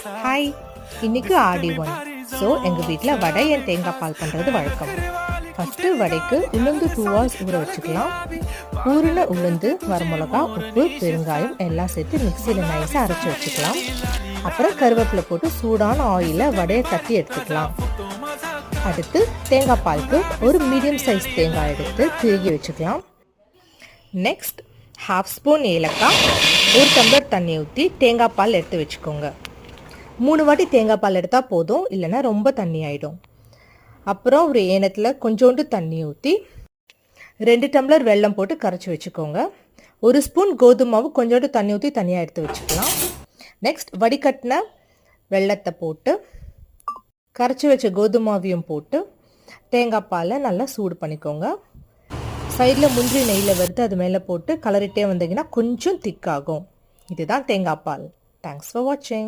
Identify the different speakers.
Speaker 1: Hi, இன்னைக்கு ஆடி 1. So எங்கள் வீட்டில் வடை அண்ட் தேங்காய் பால் பண்ணுறது வழக்கம். ஃபஸ்ட்டு வடைக்கு உளுந்து 2 hours ஊற வச்சுக்கலாம். ஊறின உளுந்து, வரமிளகா, உப்பு, பெருங்காயம் எல்லாம் சேர்த்து மிக்சியில் நைஸாக அரைச்சி வச்சுக்கலாம். அப்புறம் கருவேப்பிலை போட்டு சூடான ஆயிலில் வடையை தட்டி எடுத்துக்கலாம். அடுத்து தேங்காய் பாலுக்கு ஒரு மீடியம் சைஸ் தேங்காய் எடுத்து திருகி வச்சுக்கலாம். நெக்ஸ்ட் 1/2 ஸ்பூன் ஏலக்காய், 1 டம்ளர் தண்ணி ஊற்றி தேங்காய் பால் எடுத்து வச்சுக்கோங்க. 3 வாட்டி தேங்காய் பால் எடுத்தால் போதும், இல்லைன்னா ரொம்ப தண்ணி ஆகிடும். அப்புறம் ஒரு ஏனத்தில் கொஞ்சோண்டு தண்ணி ஊற்றி 2 டம்ளர் வெல்லம் போட்டு கரைச்சி வச்சுக்கோங்க. 1 ஸ்பூன் கோதுமை மாவு கொஞ்சோண்டு தண்ணி ஊற்றி தனியாக எடுத்து வச்சுக்கலாம். நெக்ஸ்ட் வடிகட்டின வெல்லத்தை போட்டு கரைச்சி வச்ச கோதுமை மாவையும் போட்டு தேங்காய் பாலை நல்லா சூடு பண்ணிக்கோங்க. சைடில் முந்திரி நெய்யில் வறுத்து அது மேலே போட்டு கலரிட்டே வந்தீங்கன்னா கொஞ்சம் திக்காகும். இதுதான் தேங்காய் பால். தேங்க்ஸ் ஃபார் வாட்சிங்.